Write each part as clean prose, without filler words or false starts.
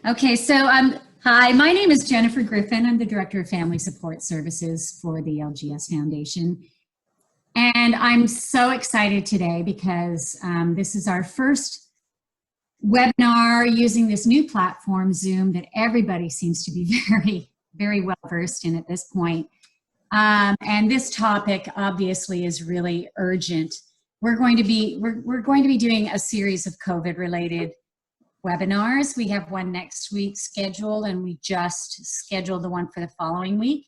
Okay, so hi, my name is Jennifer Griffin. I'm the Director of Family Support Services for the LGS Foundation. And I'm so excited today because this is our first webinar using this new platform, Zoom, that everybody seems to be very well versed in at this point. And this topic obviously is really urgent. We're going to be doing a series of COVID-related webinars. We have one next week scheduled, and we just scheduled the one for the following week.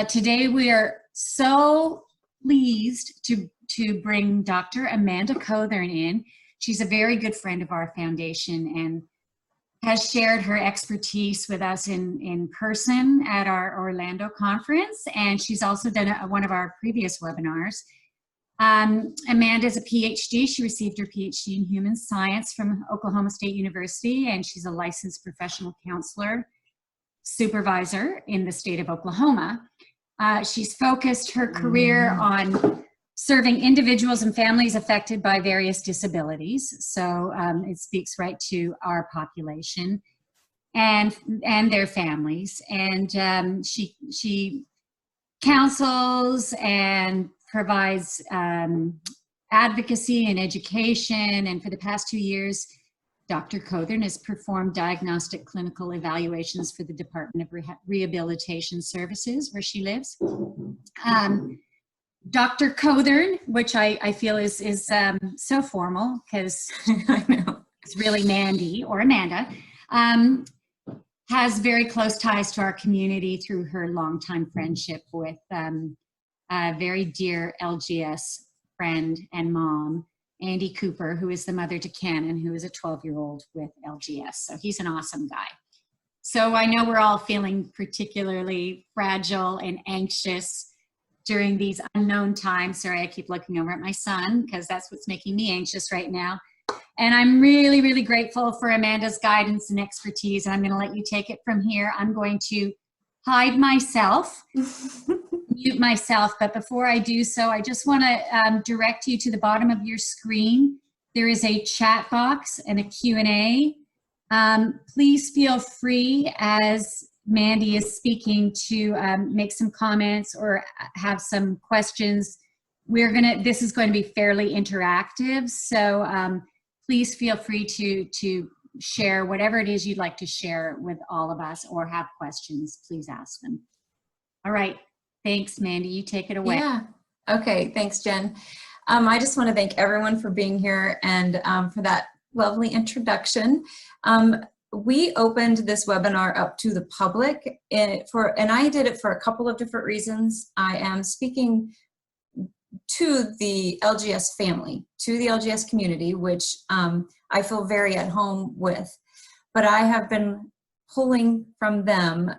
Today we are so pleased to bring Dr. Amanda Cothern in. She's a very good friend of our foundation and has shared her expertise with us in person at our Orlando conference, and she's also done one of our previous webinars. Amanda is a PhD. She received her PhD in Human Science from Oklahoma State University, and she's a licensed professional counselor supervisor in the state of Oklahoma. She's focused her career on serving individuals and families affected by various disabilities. So it speaks right to our population and their families. And she counsels and provides advocacy and education. And for the past 2 years, Dr. Cothern has performed diagnostic clinical evaluations for the Department of Rehabilitation Services, where she lives. Dr. Cothern, which I feel is so formal because I know it's really Mandy or Amanda, has very close ties to our community through her longtime friendship with a very dear LGS friend and mom, Andy Cooper, who is the mother to Cannon, who is a 12-year-old with LGS. So he's an awesome guy. So I know we're all feeling particularly fragile and anxious during these unknown times. Sorry, I keep looking over at my son because that's what's making me anxious right now. And I'm really grateful for Amanda's guidance and expertise. And I'm going to let you take it from here. I'm going to hide myself, mute myself. But before I do so, I just want to direct you to the bottom of your screen. There is a chat box and a Q&A. Please feel free as Mandy is speaking to make some comments or have some questions. This is going to be fairly interactive. So please feel free to share whatever it is you'd like to share with all of us, or have questions, please ask them. All right, thanks, Mandy, you take it away. Yeah, okay, thanks, Jen. I just want to thank everyone for being here and for that lovely introduction. We opened this webinar up to the public and I did it for a couple of different reasons. I am speaking to the LGS family, to the LGS community, which I feel very at home with. But I have been pulling from them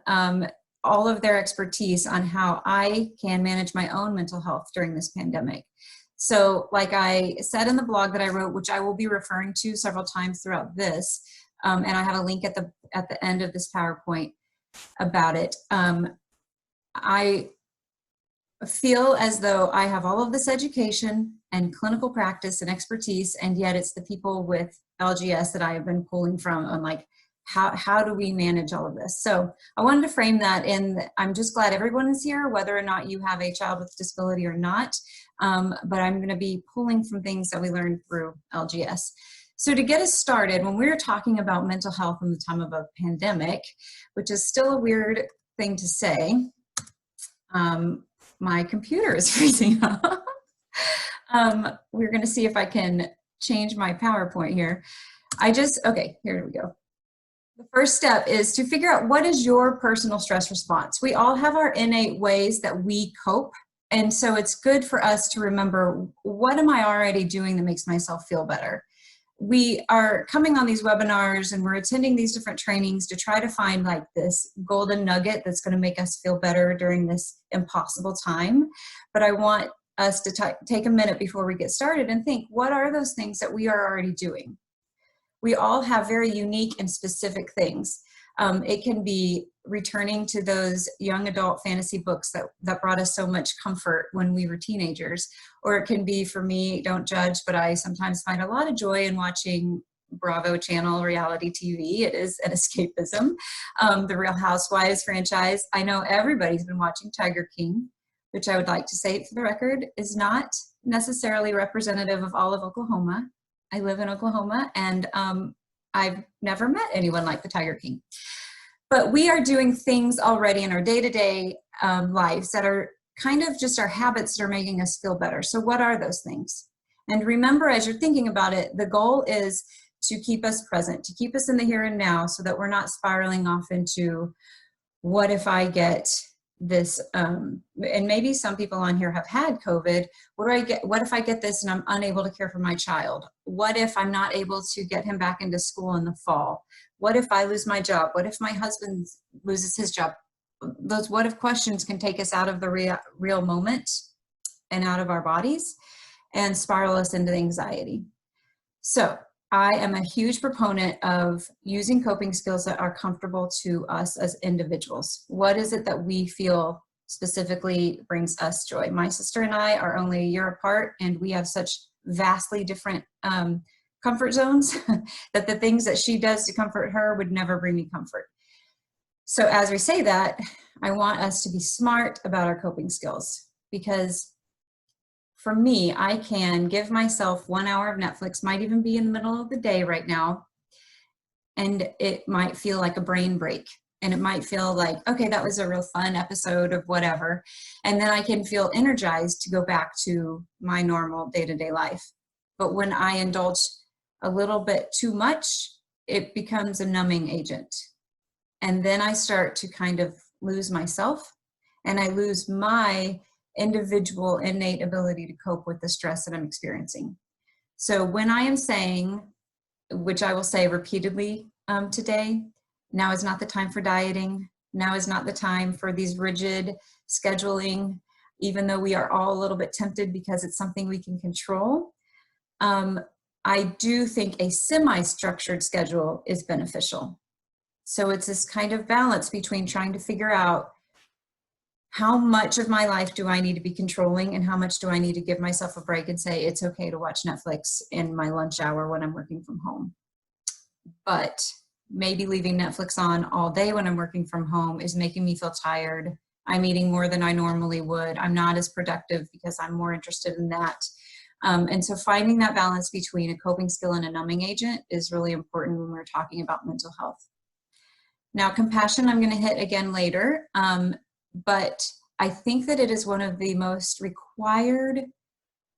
all of their expertise on how I can manage my own mental health during this pandemic. So like I said in the blog that I wrote, which I will be referring to several times throughout this, and I have a link at the end of this PowerPoint about it, I feel as though I have all of this education and clinical practice and expertise, and yet it's the people with LGS that I have been pulling from on like, how do we manage all of this? So I wanted to frame that, and I'm just glad everyone is here, whether or not you have a child with disability or not, but I'm gonna be pulling from things that we learned through LGS. So to get us started, when we're talking about mental health in the time of a pandemic, which is still a weird thing to say, my computer is freezing up. We're gonna see if I can change my PowerPoint here. Okay, here we go. The first step is to figure out what is your personal stress response. We all have our innate ways that we cope. And so it's good for us to remember, what am I already doing that makes myself feel better? We are coming on these webinars and we're attending these different trainings to try to find like this golden nugget that's going to make us feel better during this impossible time. But I want us to take a minute before we get started and think, what are those things that we are already doing? We all have very unique and specific things. It can be returning to those young adult fantasy books that brought us so much comfort when we were teenagers. Or it can be, for me, don't judge, but I sometimes find a lot of joy in watching Bravo channel reality TV. It is an escapism. The Real Housewives franchise. I know everybody's been watching Tiger King, which I would like to say for the record is not necessarily representative of all of Oklahoma. I live in Oklahoma, and I've never met anyone like the Tiger King. But we are doing things already in our day-to-day lives that are kind of just our habits that are making us feel better. So what are those things? And remember, as you're thinking about it, the goal is to keep us present, to keep us in the here and now so that we're not spiraling off into, what if I get this, and maybe some people on here have had COVID. What if I get this and I'm unable to care for my child? What if I'm not able to get him back into school in the fall? What if I lose my job? What if my husband loses his job? Those what if questions can take us out of the real moment and out of our bodies and spiral us into anxiety. So I am a huge proponent of using coping skills that are comfortable to us as individuals. What is it that we feel specifically brings us joy? My sister and I are only a year apart, and we have such vastly different comfort zones that the things that she does to comfort her would never bring me comfort. So as we say that, I want us to be smart about our coping skills, because for me, I can give myself 1 hour of Netflix, might even be in the middle of the day right now, and it might feel like a brain break. And it might feel like, okay, that was a real fun episode of whatever. And then I can feel energized to go back to my normal day-to-day life. But when I indulge a little bit too much, it becomes a numbing agent. And then I start to kind of lose myself, and I lose my individual innate ability to cope with the stress that I'm experiencing. So when I am saying, which I will say repeatedly today, now is not the time for dieting. Now is not the time for these rigid scheduling, even though we are all a little bit tempted because it's something we can control. I do think a semi-structured schedule is beneficial. So it's this kind of balance between trying to figure out how much of my life do I need to be controlling and how much do I need to give myself a break and say it's okay to watch Netflix in my lunch hour when I'm working from home. But maybe leaving Netflix on all day when I'm working from home is making me feel tired. I'm eating more than I normally would. I'm not as productive because I'm more interested in that. And so finding that balance between a coping skill and a numbing agent is really important when we're talking about mental health. Now, compassion, I'm going to hit again later. But I think that it is one of the most required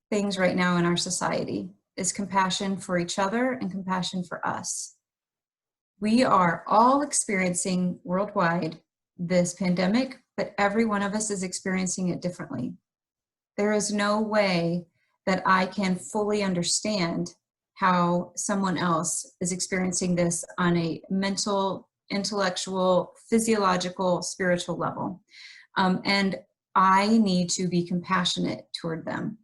things right now in our society is compassion for each other and compassion for us. We are all experiencing worldwide this pandemic, but every one of us is experiencing it differently. There is no way that I can fully understand how someone else is experiencing this on a mental, intellectual, physiological, spiritual level. And I need to be compassionate toward them.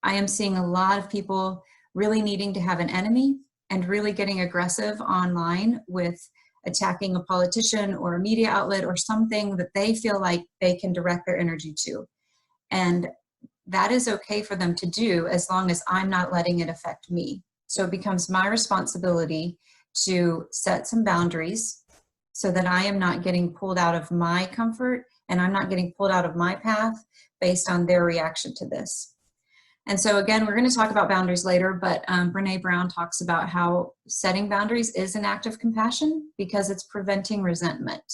I am seeing a lot of people really needing to have an enemy and really getting aggressive online with attacking a politician or a media outlet or something that they feel like they can direct their energy to. And that is okay for them to do as long as I'm not letting it affect me. So it becomes my responsibility to set some boundaries so that I am not getting pulled out of my comfort and I'm not getting pulled out of my path based on their reaction to this. And so again, we're going to talk about boundaries later, but Brene Brown talks about how setting boundaries is an act of compassion because it's preventing resentment.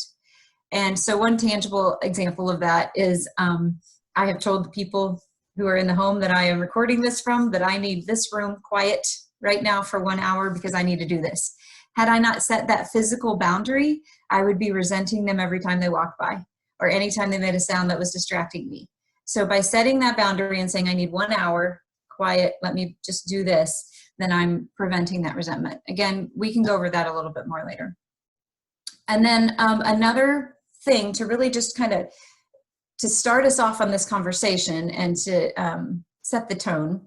And so one tangible example of that is I have told the people who are in the home that I am recording this from that I need this room quiet right now for 1 hour because I need to do this. Had I not set that physical boundary, I would be resenting them every time they walked by or anytime they made a sound that was distracting me. So by setting that boundary and saying I need 1 hour quiet, let me just do this, then I'm preventing that resentment. Again, we can go over that a little bit more later. And then another thing to really just kind of to start us off on this conversation and to set the tone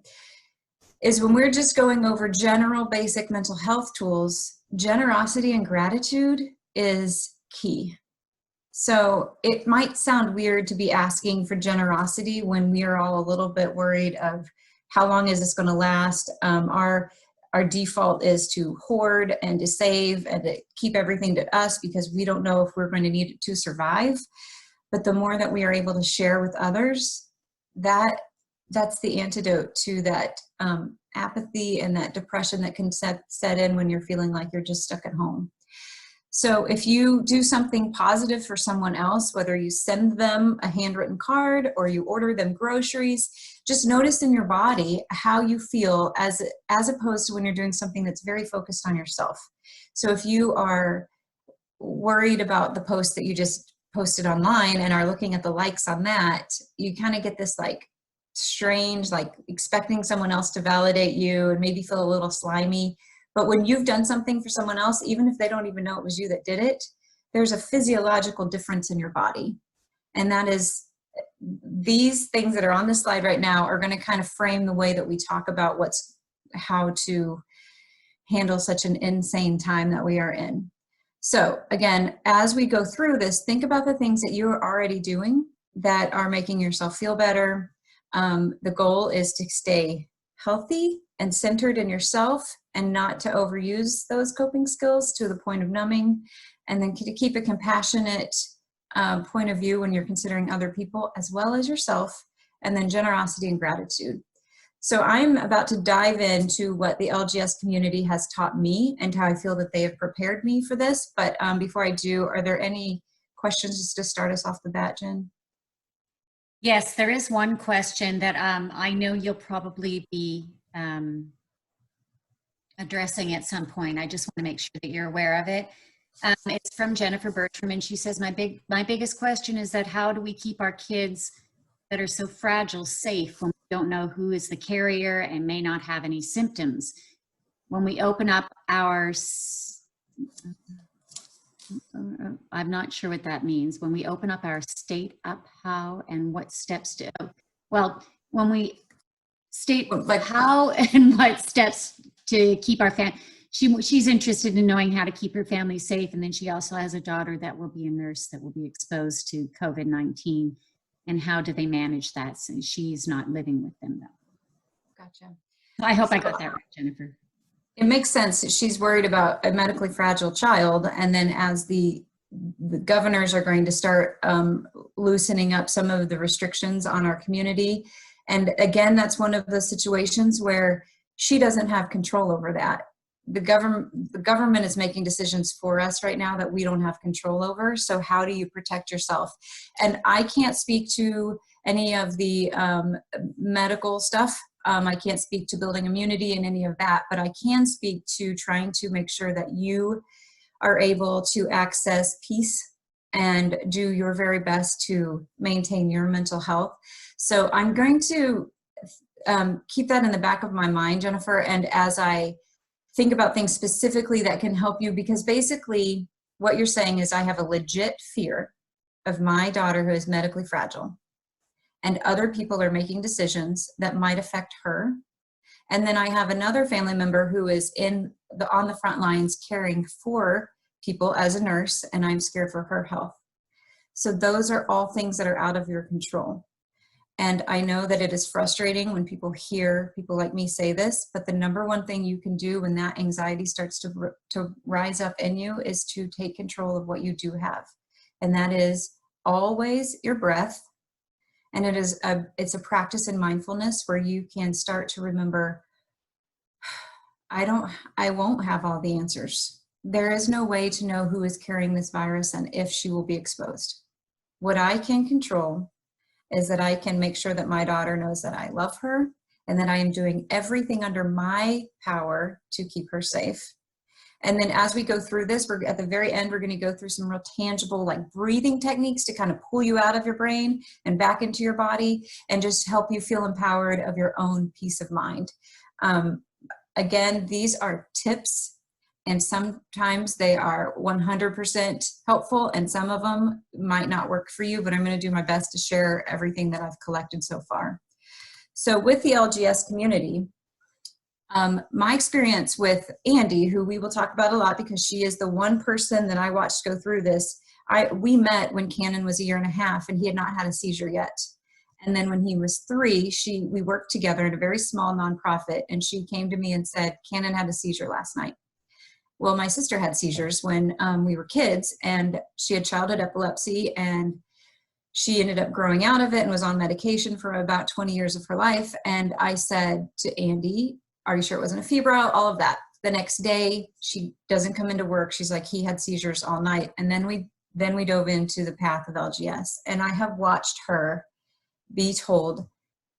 is when we're just going over general basic mental health tools, generosity and gratitude is key. So it might sound weird to be asking for generosity when we are all a little bit worried of how long is this going to last? Our our default is to hoard and to save and to keep everything to us because we don't know if we're going to need it to survive. But the more that we are able to share with others, that's the antidote to that apathy and that depression that can set in when you're feeling like you're just stuck at home. So if you do something positive for someone else, whether you send them a handwritten card or you order them groceries, just notice in your body how you feel as opposed to when you're doing something that's very focused on yourself. So if you are worried about the post that you just posted online and are looking at the likes on that, you kind of get this like strange, like expecting someone else to validate you and maybe feel a little slimy. But when you've done something for someone else, even if they don't even know it was you that did it, there's a physiological difference in your body. And that is, these things that are on this slide right now are going to kind of frame the way that we talk about how to handle such an insane time that we are in. So again, as we go through this, think about the things that you're already doing that are making yourself feel better. The goal is to stay healthy and centered in yourself and not to overuse those coping skills to the point of numbing, and then to keep a compassionate point of view when you're considering other people as well as yourself, and then generosity and gratitude. So I'm about to dive into what the LGS community has taught me and how I feel that they have prepared me for this. But before I do, are there any questions just to start us off the bat, Jen? Yes, there is one question that I know you'll probably be addressing at some point. I just want to make sure that you're aware of it. It's from Jennifer Bertram, and she says, my biggest question is that how do we keep our kids that are so fragile safe when we don't know who is the carrier and may not have any symptoms? When we open up our, I'm not sure what that means. When we open up our state up, how and what steps to, well, when we state like how and what steps to keep our family, she's interested in knowing how to keep her family safe. And then she also has a daughter that will be a nurse that will be exposed to COVID-19. And how do they manage that since she's not living with them though? Gotcha. I hope I got that right, Jennifer. It makes sense. She's worried about a medically fragile child. And then as the governors are going to start loosening up some of the restrictions on our community. And again, that's one of the situations where she doesn't have control over that. The government is making decisions for us right now that we don't have control over. So how do you protect yourself? And I can't speak to any of the medical stuff. I can't speak to building immunity and any of that, but I can speak to trying to make sure that you are able to access peace and do your very best to maintain your mental health. So I'm going to keep that in the back of my mind, Jennifer, and as I think about things specifically that can help you, because basically what you're saying is I have a legit fear of my daughter who is medically fragile, and other people are making decisions that might affect her. And then I have another family member who is on the front lines caring for people as a nurse, and I'm scared for her health. So those are all things that are out of your control. And I know that it is frustrating when people hear people like me say this, but the number one thing you can do when that anxiety starts to rise up in you is to take control of what you do have. And that is always your breath. And it's a practice in mindfulness where you can start to remember, I won't have all the answers. There is no way to know who is carrying this virus and if she will be exposed. What I can control is that I can make sure that my daughter knows that I love her and that I am doing everything under my power to keep her safe. And then as we go through this, at the very end, we're going to go through some real tangible like breathing techniques to kind of pull you out of your brain and back into your body and just help you feel empowered of your own peace of mind. Again, these are tips, and sometimes they are 100% helpful, and some of them might not work for you, but I'm going to do my best to share everything that I've collected so far. So with the LGS community, my experience with Andy, who we will talk about a lot because she is the one person that I watched go through this. We met when Cannon was 1.5 years and he had not had a seizure yet. And then when he was 3, we worked together in a very small nonprofit, and she came to me and said, Cannon had a seizure last night. Well, my sister had seizures when we were kids, and she had childhood epilepsy, and she ended up growing out of it and was on medication for about 20 years of her life. And I said to Andy, are you sure it wasn't a febrile? All of that. The next day, she doesn't come into work. She's like, he had seizures all night. And then we dove into the path of LGS. And I have watched her be told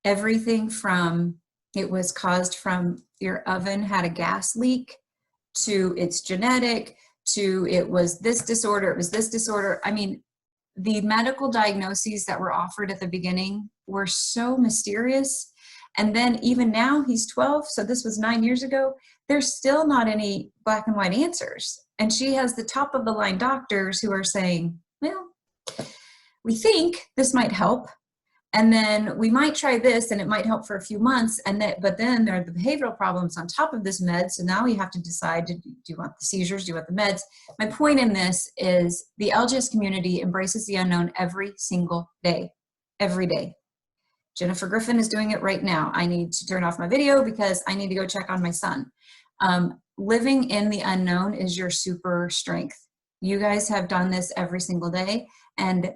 everything from it was caused from your oven had a gas leak, to it's genetic, to it was this disorder, it was this disorder. I mean, the medical diagnoses that were offered at the beginning were so mysterious. And then even now, he's 12, so this was 9 years ago, there's still not any black and white answers. And she has the top of the line doctors who are saying, well, we think this might help. And then we might try this and it might help for a few months. But then there are the behavioral problems on top of this med. So now we have to decide, do you want the seizures? Do you want the meds? My point in this is the LGS community embraces the unknown every single day, every day. Jennifer Griffin is doing it right now. I need to turn off my video because I need to go check on my son. Living in the unknown is your super strength. You guys have done this every single day. And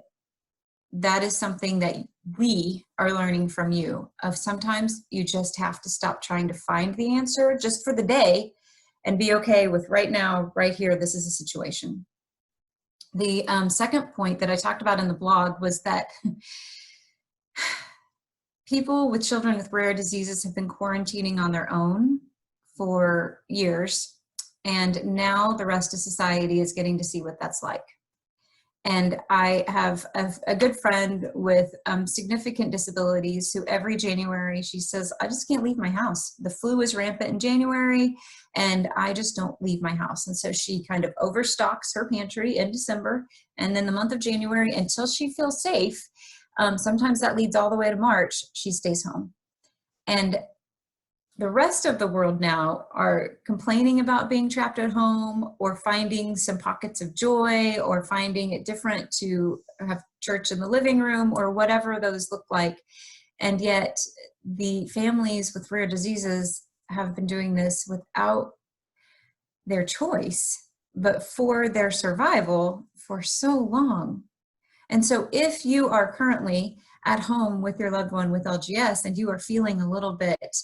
that is something that we are learning from you, of sometimes you just have to stop trying to find the answer just for the day and be okay with right now, right here, this is a situation. The second point that I talked about in the blog was that people with children with rare diseases have been quarantining on their own for years, and now the rest of society is getting to see what that's like. And I have a good friend with significant disabilities who every January she says, I just can't leave my house. The flu is rampant in January and I just don't leave my house. And so she kind of overstocks her pantry in December, and then the month of January until she feels safe. Sometimes that leads all the way to March, she stays home. And the rest of the world now are complaining about being trapped at home, or finding some pockets of joy, or finding it different to have church in the living room, or whatever those look like. And yet the families with rare diseases have been doing this without their choice, but for their survival for so long. And so if you are currently at home with your loved one with LGS and you are feeling a little bit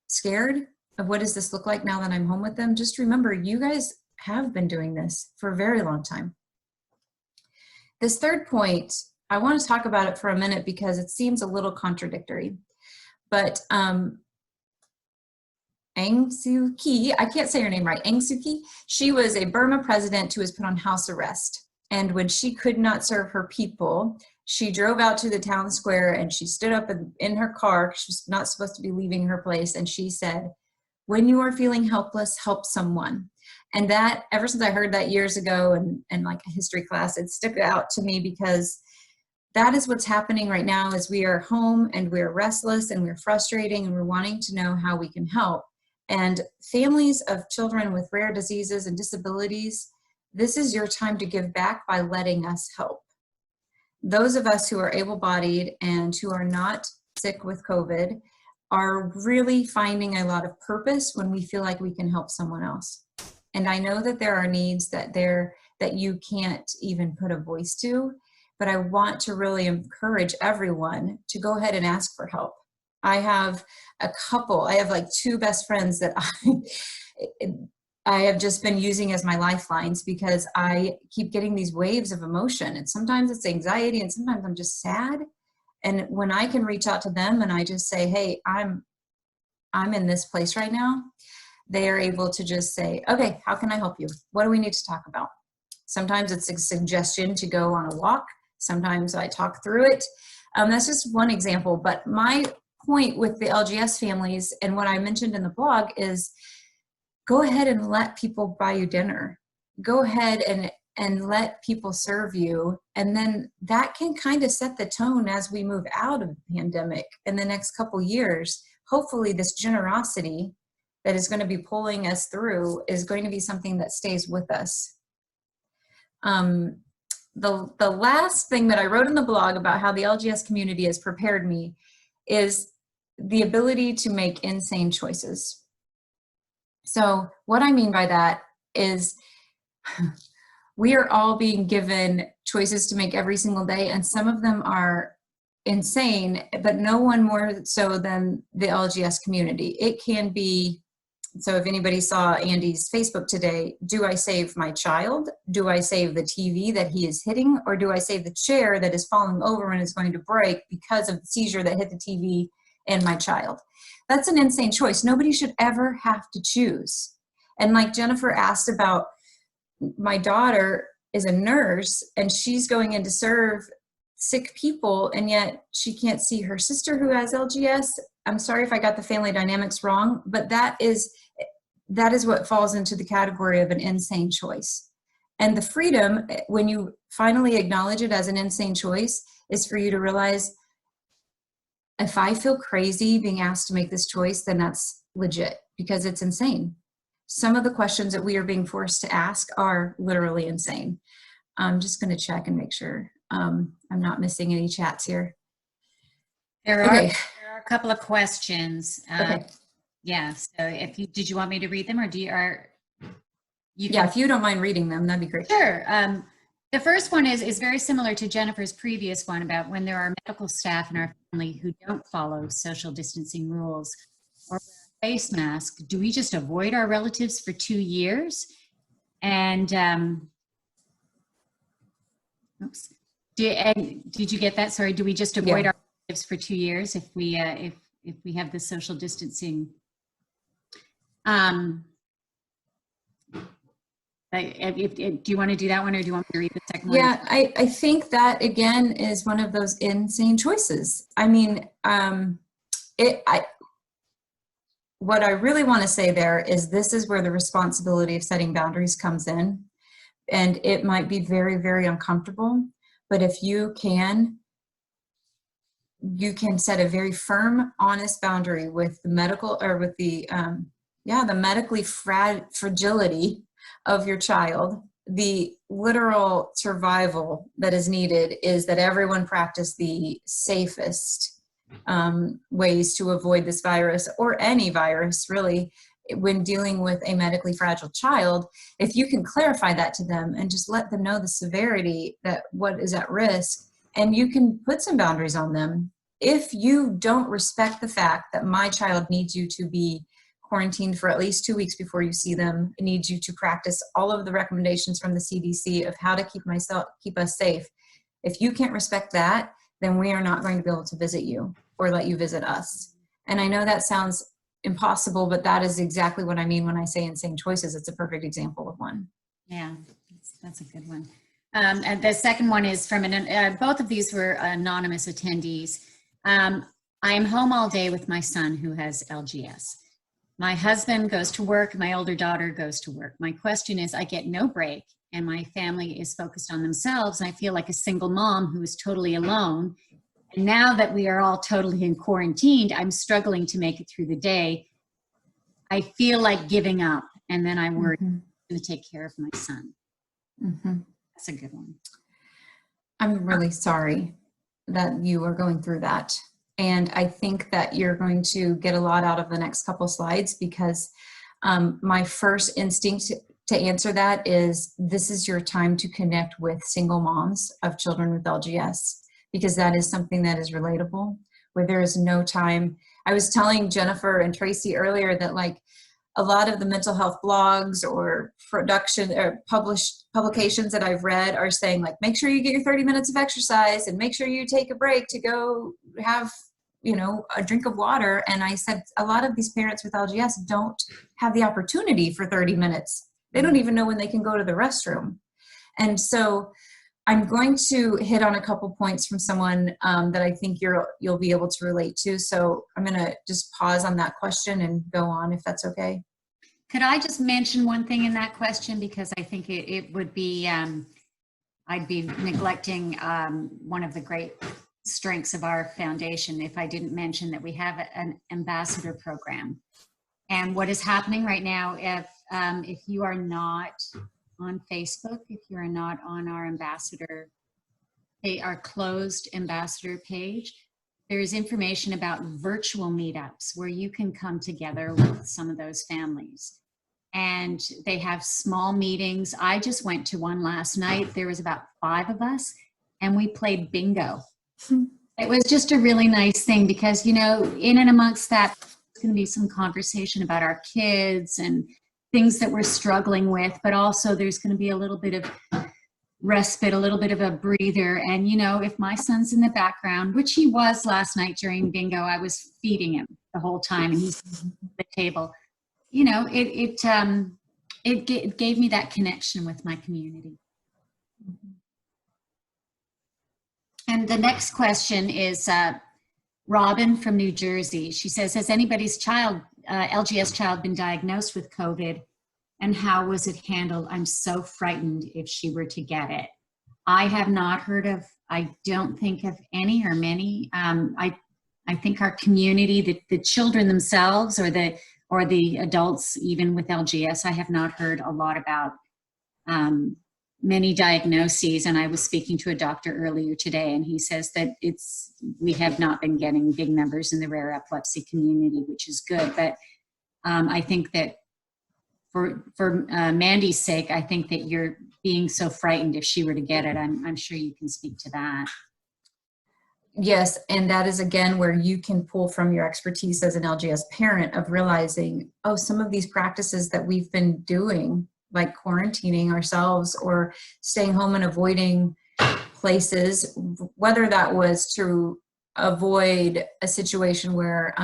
scared of what does this look like now that I'm home with them, just remember you guys have been doing this for a very long time. This third point, I want to talk about it for a minute because it seems a little contradictory, but Aung Suu Kyi, I can't say her name right, Aung Suu Kyi, she was a Burma president who was put on house arrest. And when she could not serve her people, she drove out to the town square and she stood up in her car. She was not supposed to be leaving her place. And she said, when you are feeling helpless, help someone. And that, ever since I heard that years ago in like a history class, it stuck out to me because that is what's happening right now. Is we are home and we're restless and we're frustrating and we're wanting to know how we can help. And families of children with rare diseases and disabilities, this is your time to give back by letting us help. Those of us who are able-bodied and who are not sick with COVID are really finding a lot of purpose when we feel like we can help someone else. And I know that there are needs that you can't even put a voice to, but I want to really encourage everyone to go ahead and ask for help. I have like 2 best friends that I have just been using as my lifelines because I keep getting these waves of emotion, and sometimes it's anxiety and sometimes I'm just sad. And when I can reach out to them and I just say, hey, I'm in this place right now, they are able to just say, okay, how can I help you? What do we need to talk about? Sometimes it's a suggestion to go on a walk. Sometimes I talk through it. That's just one example. But my point with the LGS families and what I mentioned in the blog is, go ahead and let people buy you dinner. Go ahead and let people serve you. And then that can kind of set the tone as we move out of the pandemic in the next couple years. Hopefully this generosity that is going to be pulling us through is going to be something that stays with us. the last thing that I wrote in the blog about how the LGS community has prepared me is the ability to make insane choices. So what I mean by that is we are all being given choices to make every single day, and some of them are insane, but no one more so than the LGS community. It can be, so if anybody saw Andy's Facebook today, do I save my child? Do I save the TV that he is hitting? Or do I save the chair that is falling over and is going to break because of the seizure that hit the TV and my child? That's an insane choice. Nobody should ever have to choose. And like Jennifer asked about, my daughter is a nurse and she's going in to serve sick people, and yet she can't see her sister who has LGS. I'm sorry if I got the family dynamics wrong, but that is what falls into the category of an insane choice. And the freedom, when you finally acknowledge it as an insane choice, is for you to realize, if I feel crazy being asked to make this choice, then that's legit, because it's insane. Some of the questions that we are being forced to ask are literally insane. I'm just going to check and make sure I'm not missing any chats here. There are a couple of questions. Okay. Yeah. So did you want me to read them, or yeah, if you don't mind reading them, that'd be great. Sure. The first one is very similar to Jennifer's previous one about when there are medical staff in our family who don't follow social distancing rules or wear a face mask. Do we just avoid our relatives for 2 years? And oops. Did you get that? Sorry. Do we just avoid our relatives for 2 years if we have the social distancing? Do you want to do that one, or do you want me to read the second one? Yeah, I think that again is one of those insane choices. I mean, what I really want to say there is this is where the responsibility of setting boundaries comes in, and it might be very, very uncomfortable. But if you can set a very firm, honest boundary with the medical, or with the medically fragility of your child. The literal survival that is needed is that everyone practice the safest ways to avoid this virus, or any virus really, when dealing with a medically fragile child. If you can clarify that to them and just let them know the severity, that what is at risk, and you can put some boundaries on them. If you don't respect the fact that my child needs you to be quarantined for at least 2 weeks before you see them, needs you to practice all of the recommendations from the CDC of how to keep us safe. If you can't respect that, then we are not going to be able to visit you or let you visit us. And I know that sounds impossible, but that is exactly what I mean when I say insane choices. It's a perfect example of one. Yeah, that's a good one. And the second one is from both of these were anonymous attendees. I am home all day with my son who has LGS. My husband goes to work, my older daughter goes to work. My question is, I get no break, and my family is focused on themselves, and I feel like a single mom who is totally alone. And now that we are all totally in quarantined, I'm struggling to make it through the day. I feel like giving up, and then I worry I'm going to take care of my son. That's a good one. I'm really sorry that you are going through that. And I think that you're going to get a lot out of the next couple slides, because my first instinct to answer that is, this is your time to connect with single moms of children with LGS, because that is something that is relatable, where there is no time. I was telling Jennifer and Tracy earlier that, like, a lot of the mental health blogs or publications that I've read are saying, like, make sure you get your 30 minutes of exercise and make sure you take a break to go have, a drink of water. And I said, a lot of these parents with LGS don't have the opportunity for 30 minutes. They don't even know when they can go to the restroom. And so I'm going to hit on a couple points from someone that I think you'll be able to relate to. So I'm going to just pause on that question and go on, if that's okay. Could I just mention one thing in that question? Because I think it would be, I'd be neglecting one of the great strengths of our foundation if I didn't mention that we have an ambassador program. And what is happening right now, if you are not on Facebook if you're not on our our closed ambassador page. There's information about virtual meetups where you can come together with some of those families. And they have small meetings. I just went to one last night. There was about 5 of us, and we played bingo. It was just a really nice thing because, you know, in and amongst that, there's going to be some conversation about our kids and things that we're struggling with, but also there's going to be a little bit of respite, a little bit of a breather. And, you know, if my son's in the background, which he was last night during bingo, I was feeding him the whole time and he's at the table. You know, it gave me that connection with my community. And the next question is Robin from New Jersey. She says, has anybody's LGS child been diagnosed with COVID, and how was it handled? I'm so frightened if she were to get it. I have not heard of, I don't think of any or many. I think our community, the children themselves or the adults, even with LGS, I have not heard a lot about many diagnoses. And I was speaking to a doctor earlier today, and he says that we have not been getting big numbers in the rare epilepsy community, which is good. But I think that for Mandy's sake, I think that you're being so frightened if she were to get it. I'm sure you can speak to that. Yes, and that is again where you can pull from your expertise as an LGS parent of realizing, oh, some of these practices that we've been doing, like quarantining ourselves or staying home and avoiding places, whether that was to avoid a situation where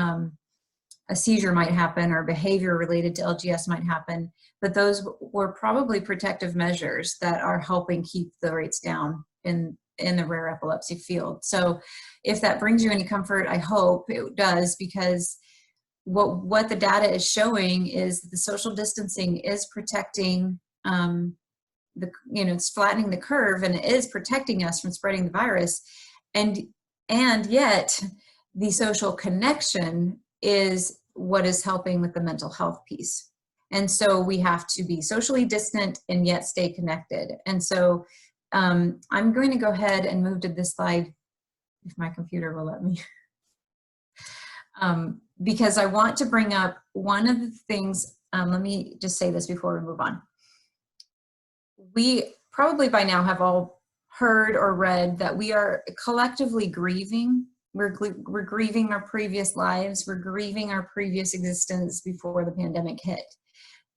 a seizure might happen or behavior related to LGS might happen, but those were probably protective measures that are helping keep the rates down in the rare epilepsy field. So if that brings you any comfort, I hope it does, because what the data is showing is the social distancing is protecting it's flattening the curve, and it is protecting us from spreading the virus. And yet the social connection is what is helping with the mental health piece. And so we have to be socially distant and yet stay connected. And so I'm going to go ahead and move to this slide, if my computer will let me, because I want to bring up one of the things, let me just say this before we move on. We probably by now have all heard or read that we are collectively grieving. We're grieving our previous lives. We're grieving our previous existence before the pandemic hit.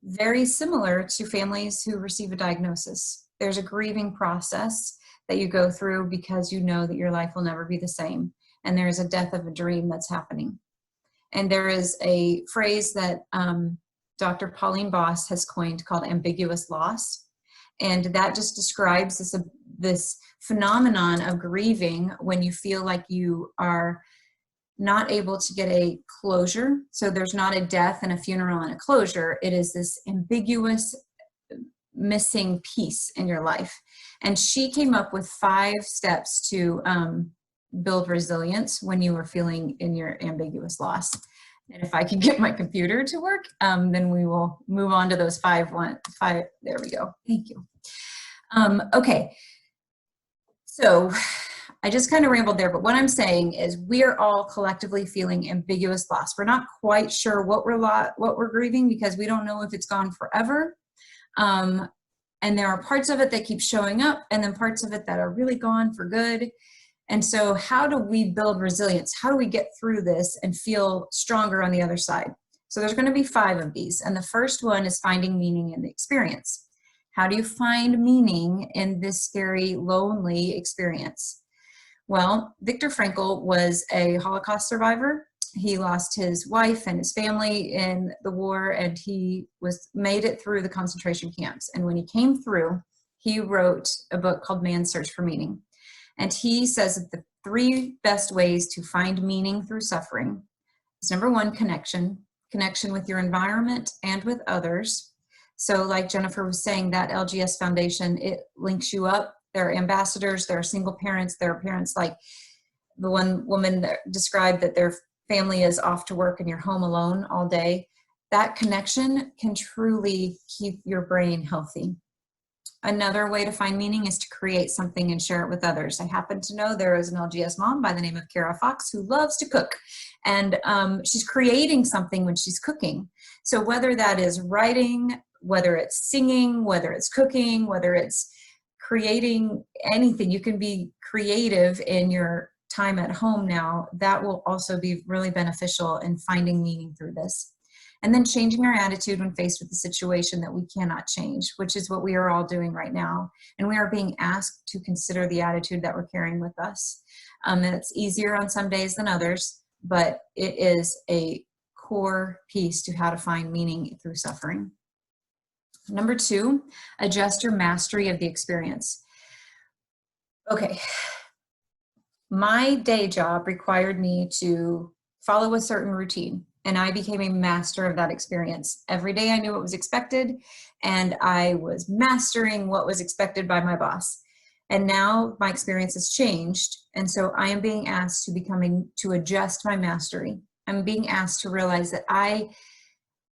Very similar to families who receive a diagnosis. There's a grieving process that you go through because you know that your life will never be the same. And there is a death of a dream that's happening. And there is a phrase that Dr. Pauline Boss has coined called ambiguous loss. And that just describes this phenomenon of grieving when you feel like you are not able to get a closure. So there's not a death and a funeral and a closure. It is this ambiguous missing piece in your life. And she came up with 5 steps to build resilience when you were feeling in your ambiguous loss. And if I can get my computer to work, then we will move on to those 5. There we go. Thank you. Okay. So I just kind of rambled there, but what I'm saying is we are all collectively feeling ambiguous loss. We're not quite sure what we're grieving because we don't know if it's gone forever. And there are parts of it that keep showing up, and then parts of it that are really gone for good. And so how do we build resilience? How do we get through this and feel stronger on the other side? So there's going to be 5 of these. And the first one is finding meaning in the experience. How do you find meaning in this scary, lonely experience? Well, Viktor Frankl was a Holocaust survivor. He lost his wife and his family in the war, and he made it through the concentration camps. And when he came through, he wrote a book called Man's Search for Meaning. And he says that the 3 best ways to find meaning through suffering is number 1, connection with your environment and with others. So like Jennifer was saying, that LGS Foundation, it links you up. There are ambassadors, there are single parents, there are parents like the one woman that described that their family is off to work and you're home alone all day. That connection can truly keep your brain healthy. Another way to find meaning is to create something and share it with others. I happen to know there is an LGS mom by the name of Kara Fox who loves to cook, and she's creating something when she's cooking. So whether that is writing, whether it's singing, whether it's cooking, whether it's creating anything, you can be creative in your time at home now. That will also be really beneficial in finding meaning through this. And then changing our attitude when faced with a situation that we cannot change, which is what we are all doing right now. And we are being asked to consider the attitude that we're carrying with us. And it's easier on some days than others, but it is a core piece to how to find meaning through suffering. Number 2, adjust your mastery of the experience. Okay, my day job required me to follow a certain routine, and I became a master of that experience. Every day I knew what was expected, and I was mastering what was expected by my boss. And now my experience has changed, and so I am being asked to adjust my mastery. I'm being asked to realize that I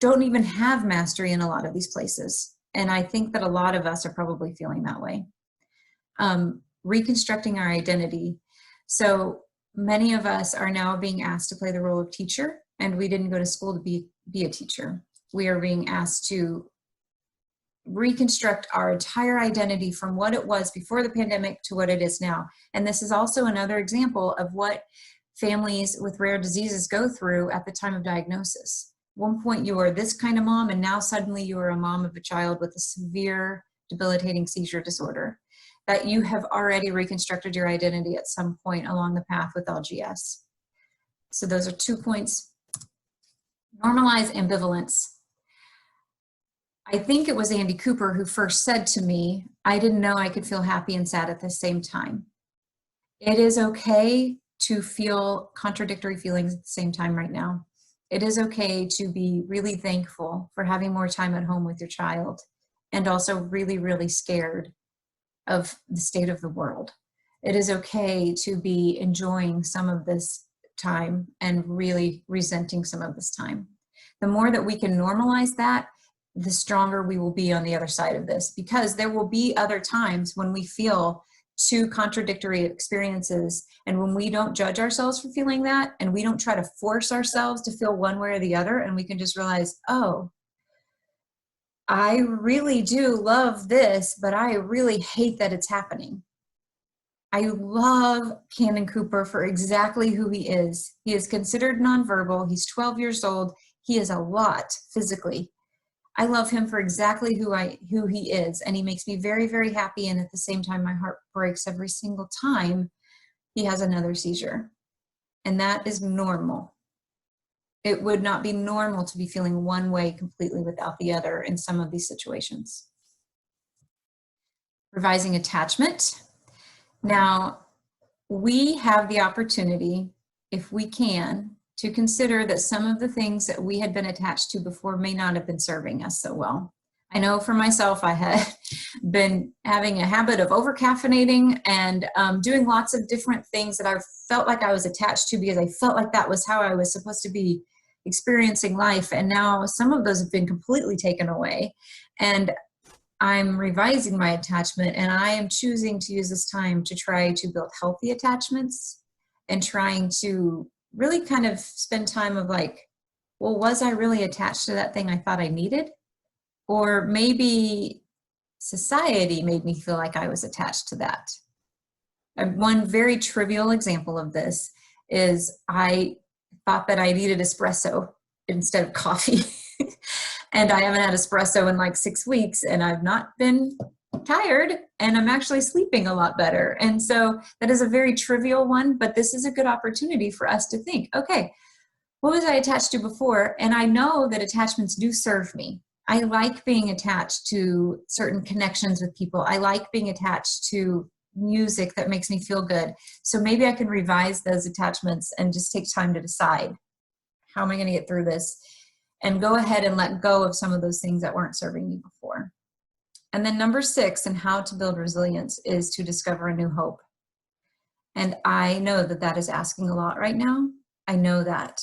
don't even have mastery in a lot of these places. And I think that a lot of us are probably feeling that way. Reconstructing our identity. So many of us are now being asked to play the role of teacher, and we didn't go to school to be a teacher. We are being asked to reconstruct our entire identity from what it was before the pandemic to what it is now. And this is also another example of what families with rare diseases go through at the time of diagnosis. One point you are this kind of mom, and now suddenly you are a mom of a child with a severe debilitating seizure disorder, that you have already reconstructed your identity at some point along the path with LGS. So those are 2 points. Normalize ambivalence. I think it was Andy Cooper who first said to me, I didn't know I could feel happy and sad at the same time. It is okay to feel contradictory feelings at the same time right now. It is okay to be really thankful for having more time at home with your child, and also really, really scared of the state of the world. It is okay to be enjoying some of this time and really resenting some of this time. The more that we can normalize that, the stronger we will be on the other side of this, because there will be other times when we feel 2 contradictory experiences, and when we don't judge ourselves for feeling that, and we don't try to force ourselves to feel one way or the other, and we can just realize, oh, I really do love this, but I really hate that it's happening. I love Canon Cooper for exactly who he is. He is considered nonverbal. He's 12 years old. He is a lot physically. I love him for exactly who he is, and he makes me very, very happy, and at the same time my heart breaks every single time he has another seizure. And that is normal. It would not be normal to be feeling one way completely without the other in some of these situations. Revising attachment. Now, we have the opportunity, if we can, to consider that some of the things that we had been attached to before may not have been serving us so well. I know for myself, I had been having a habit of over-caffeinating and doing lots of different things that I felt like I was attached to because I felt like that was how I was supposed to be experiencing life. And now some of those have been completely taken away. And I'm revising my attachment, and I am choosing to use this time to try to build healthy attachments and trying to really kind of spend time of like, well, was I really attached to that thing I thought I needed? Or maybe society made me feel like I was attached to that. One very trivial example of this is I thought that I needed espresso instead of coffee. And I haven't had espresso in like 6 weeks, and I've not been tired, and I'm actually sleeping a lot better. And so that is a very trivial one, but this is a good opportunity for us to think, okay, what was I attached to before? And I know that attachments do serve me. I like being attached to certain connections with people. I like being attached to music that makes me feel good. So maybe I can revise those attachments and just take time to decide, how am I going to get through this? And go ahead and let go of some of those things that weren't serving me before. And then number 6, and how to build resilience, is to discover a new hope. And I know that that is asking a lot right now. I know that.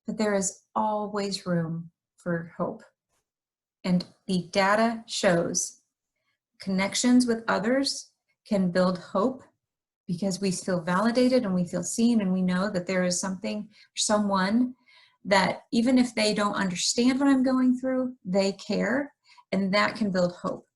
But there is always room for hope. And the data shows, connections with others can build hope, because we feel validated and we feel seen, and we know that there is something, someone that even if they don't understand what I'm going through, they care, and that can build hope.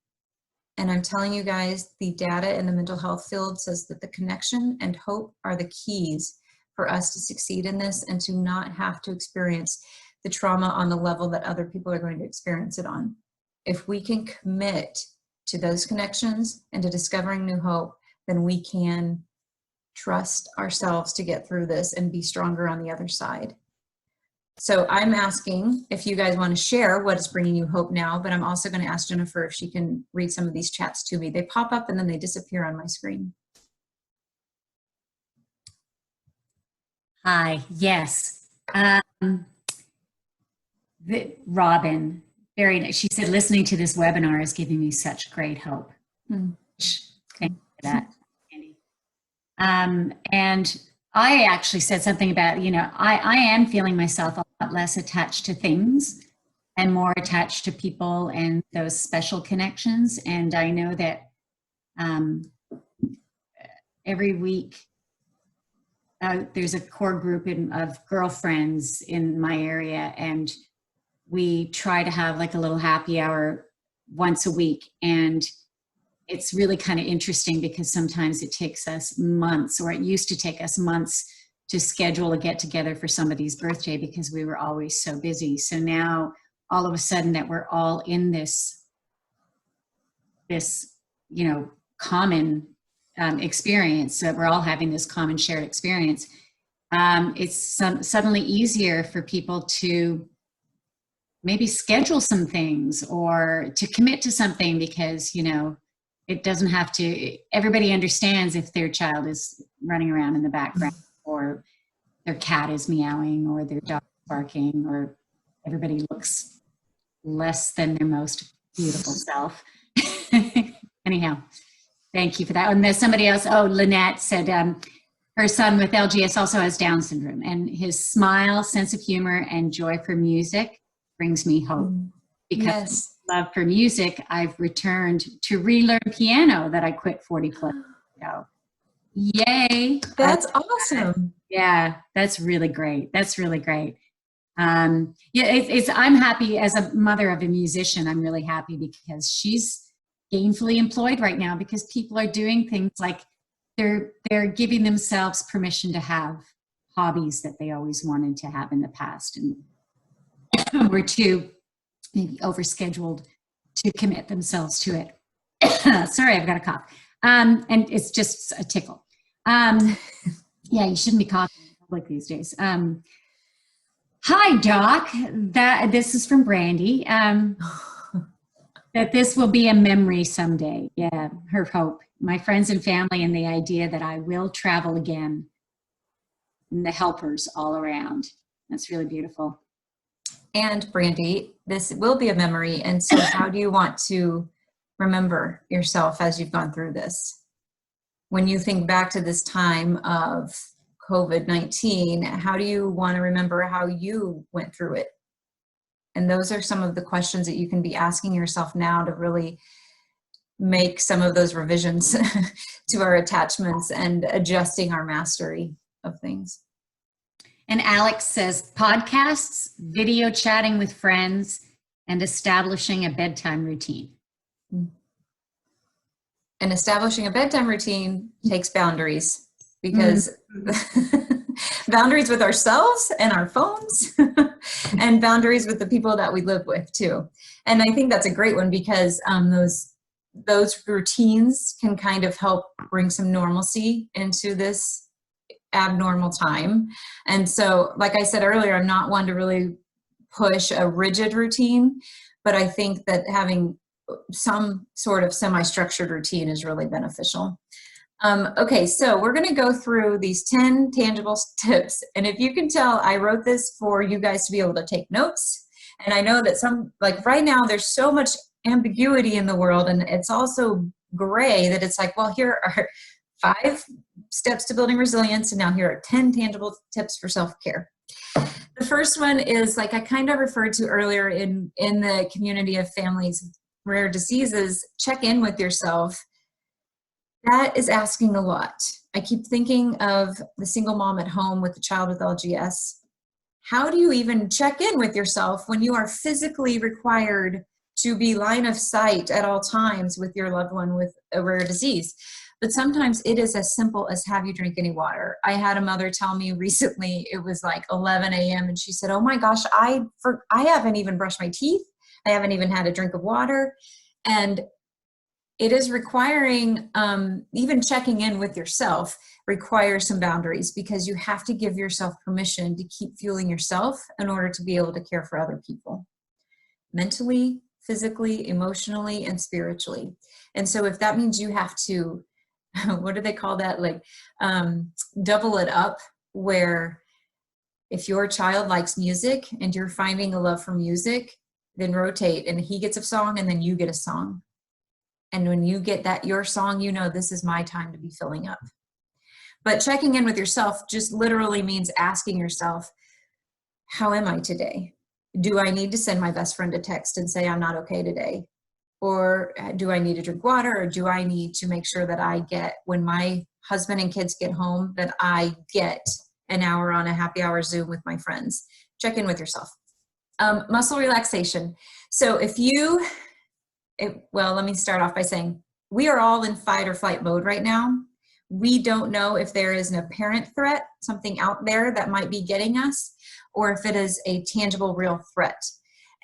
And I'm telling you guys, the data in the mental health field says that the connection and hope are the keys for us to succeed in this and to not have to experience the trauma on the level that other people are going to experience it on. If we can commit to those connections and to discovering new hope, then we can trust ourselves to get through this and be stronger on the other side. So I'm asking if you guys want to share what is bringing you hope now, but I'm also going to ask Jennifer if she can read some of these chats to me. They pop up and then they disappear on my screen. Hi, yes. Robin, very nice. She said, listening to this webinar is giving me such great hope. Thank you for that, Andy. And I actually said something about, I am feeling myself a lot less attached to things and more attached to people and those special connections. And I know that every week there's a core group of girlfriends in my area, and we try to have like a little happy hour once a week. And it's really kind of interesting because sometimes it takes us months, or it used to take us months, to schedule a get together for somebody's birthday because we were always so busy. So now all of a sudden that we're all in this common experience, so we're all having this common shared experience. It's suddenly easier for people to maybe schedule some things or to commit to something because, it doesn't have to, everybody understands if their child is running around in the background or their cat is meowing or their dog is barking or everybody looks less than their most beautiful self. Anyhow, thank you for that. And there's somebody else, Lynette said her son with LGS also has Down syndrome, and his smile, sense of humor, and joy for music brings me hope. Because Yes. love for music, I've returned to relearn piano that I quit 40 plus ago. Yay. That's awesome. Yeah, that's really great. That's really great. I'm happy as a mother of a musician. I'm really happy because she's gainfully employed right now because people are doing things like they're giving themselves permission to have hobbies that they always wanted to have in the past. And we're too maybe overscheduled to commit themselves to it. Sorry, I've got a cough. And it's just a tickle. Yeah, you shouldn't be coughing in public these days. Hi, Doc. This is from Brandy. That this will be a memory someday. Yeah, her hope. My friends and family, and the idea that I will travel again. And the helpers all around. That's really beautiful. And Brandy, this will be a memory. And so how do you want to remember yourself as you've gone through this? When you think back to this time of COVID-19, how do you want to remember how you went through it? And those are some of the questions that you can be asking yourself now to really make some of those revisions to our attachments and adjusting our mastery of things. And Alex says, podcasts, video chatting with friends, and establishing a bedtime routine. And establishing a bedtime routine takes boundaries, because boundaries with ourselves and our phones and boundaries with the people that we live with too. And I think that's a great one because those routines can kind of help bring some normalcy into this abnormal time. And so, like I said earlier, I'm not one to really push a rigid routine, but I think that having some sort of semi-structured routine is really beneficial. Okay, so we're going to go through these 10 tangible tips. And if you can tell, I wrote this for you guys to be able to take notes. And I know that like right now, there's so much ambiguity in the world, and it's also gray that it's like, well, here are 5 steps to building resilience, and now here are 10 tangible tips for self-care. The first one is, like I kind of referred to earlier, in the community of families rare diseases, check in with yourself. That is asking a lot. I keep thinking of the single mom at home with a child with LGS. How do you even check in with yourself when you are physically required to be line of sight at all times with your loved one with a rare disease? But sometimes it is as simple as, have you drink any water? I had a mother tell me recently, it was like 11 a.m. and she said, oh my gosh, I haven't even brushed my teeth. I haven't even had a drink of water. And it is requiring, even checking in with yourself requires some boundaries, because you have to give yourself permission to keep fueling yourself in order to be able to care for other people, mentally, physically, emotionally, and spiritually. And so if that means you have to, what do they call that? Like double it up, where if your child likes music and you're finding a love for music, then rotate, and he gets a song and then you get a song. And when you get that, your song, you know, this is my time to be filling up. But checking in with yourself just literally means asking yourself, how am I today? Do I need to send my best friend a text and say I'm not okay today? Or do I need to drink water? Or do I need to make sure that I get, when my husband and kids get home, that I get an hour on a happy hour Zoom with my friends? Check in with yourself. Muscle relaxation. So well, let me start off by saying we are all in fight or flight mode right now. We don't know if there is an apparent threat, something out there that might be getting us, or if it is a tangible, real threat.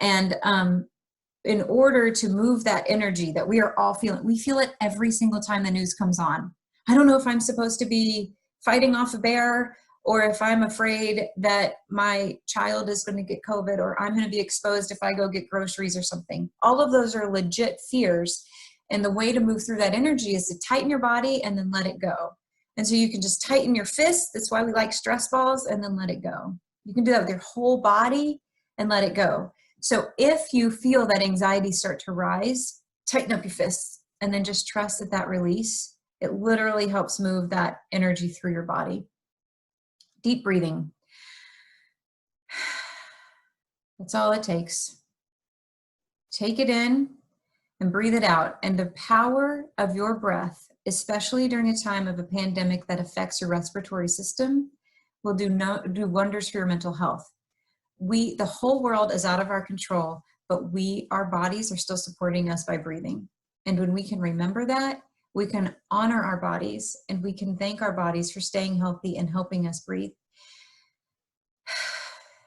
And in order to move that energy that we are all feeling, we feel it every single time the news comes on. I don't know if I'm supposed to be fighting off a bear, or if I'm afraid that my child is going to get COVID, or I'm going to be exposed if I go get groceries or something. All of those are legit fears. And the way to move through that energy is to tighten your body and then let it go. And so you can just tighten your fist. That's why we like stress balls, and then let it go. You can do that with your whole body and let it go. So if you feel that anxiety start to rise, tighten up your fists and then just trust that release. It literally helps move that energy through your body. Deep breathing. That's all it takes. Take it in and breathe it out. And the power of your breath, especially during a time of a pandemic that affects your respiratory system, will do wonders for your mental health. The whole world is out of our control, but our bodies are still supporting us by breathing. And when we can remember that, we can honor our bodies, and we can thank our bodies for staying healthy and helping us breathe.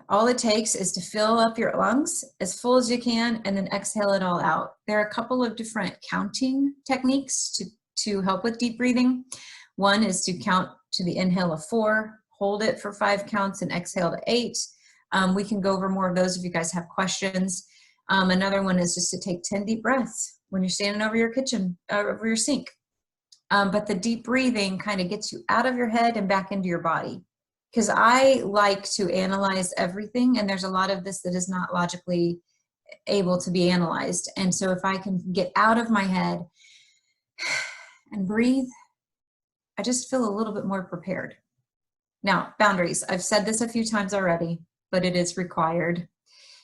All it takes is to fill up your lungs as full as you can and then exhale it all out. There are a couple of different counting techniques to help with deep breathing. One is to count to the inhale of 4, hold it for 5 counts, and exhale to 8. We can go over more of those if you guys have questions. Another one is just to take 10 deep breaths when you're standing over your over your sink. But the deep breathing kind of gets you out of your head and back into your body. Because I like to analyze everything, and there's a lot of this that is not logically able to be analyzed. And so if I can get out of my head and breathe, I just feel a little bit more prepared. Now, boundaries. I've said this a few times already, but it is required.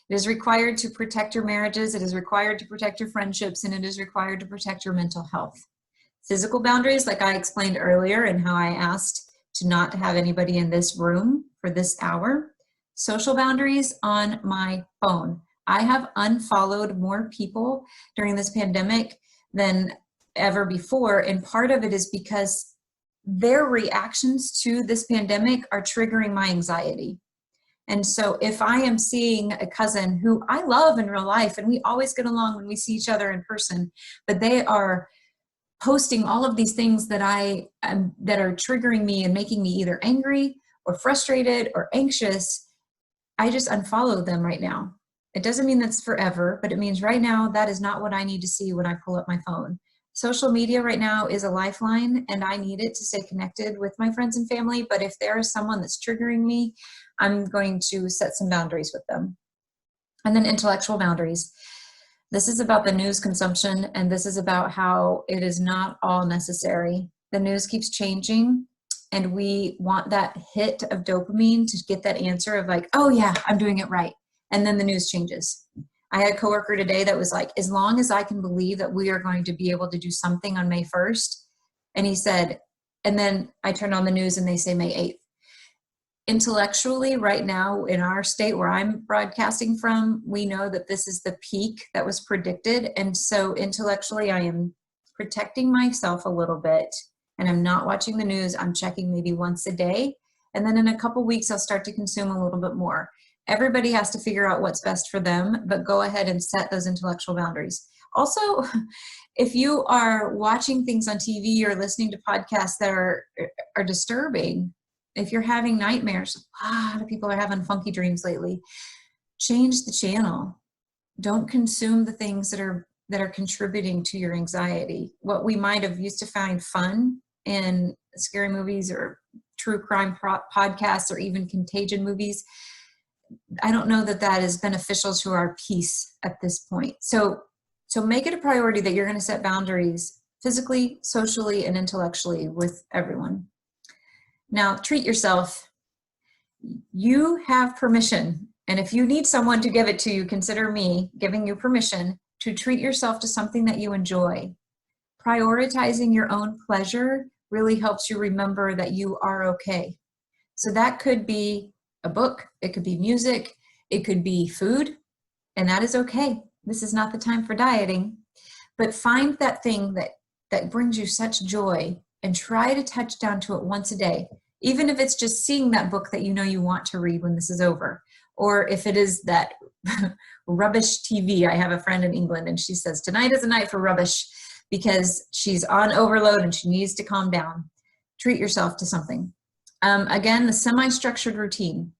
It is required to protect your marriages, it is required to protect your friendships, and it is required to protect your mental health. Physical boundaries, like I explained earlier, and how I asked to not have anybody in this room for this hour. Social boundaries on my phone. I have unfollowed more people during this pandemic than ever before, and part of it is because their reactions to this pandemic are triggering my anxiety. And so if I am seeing a cousin who I love in real life, and we always get along when we see each other in person, but they are posting all of these things that that are triggering me and making me either angry or frustrated or anxious, I just unfollow them right now. It doesn't mean that's forever, but it means right now that is not what I need to see when I pull up my phone. Social media right now is a lifeline, and I need it to stay connected with my friends and family. But if there is someone that's triggering me, I'm going to set some boundaries with them. And then intellectual boundaries. This is about the news consumption, and this is about how it is not all necessary. The news keeps changing, and we want that hit of dopamine to get that answer of like, oh yeah, I'm doing it right. And then the news changes. I had a coworker today that was like, as long as I can believe that we are going to be able to do something on May 1st. And he said, and then I turned on the news and they say May 8th. Intellectually, right now in our state where I'm broadcasting from, we know that this is the peak that was predicted. And so intellectually, I am protecting myself a little bit, and I'm not watching the news. I'm checking maybe once a day. And then in a couple weeks, I'll start to consume a little bit more. Everybody has to figure out what's best for them, but go ahead and set those intellectual boundaries. Also, if you are watching things on TV or listening to podcasts that are disturbing, if you're having nightmares, a lot of people are having funky dreams lately, change the channel. Don't consume the things that are contributing to your anxiety. What we might have used to find fun in scary movies or true crime podcasts or even contagion movies, I don't know that that is beneficial to our peace at this point. So make it a priority that you're going to set boundaries physically, socially, and intellectually with everyone. Now, treat yourself. You have permission. And if you need someone to give it to you, consider me giving you permission to treat yourself to something that you enjoy. Prioritizing your own pleasure really helps you remember that you are okay. So that could be a book, it could be music, it could be food, and that is okay. This is not the time for dieting, but find that thing that brings you such joy and try to touch down to it once a day, even if it's just seeing that book that you know you want to read when this is over. Or if it is that rubbish TV. I have a friend in England and she says, tonight is a night for rubbish because she's on overload and she needs to calm down. Treat yourself to something. Again, the semi-structured routine.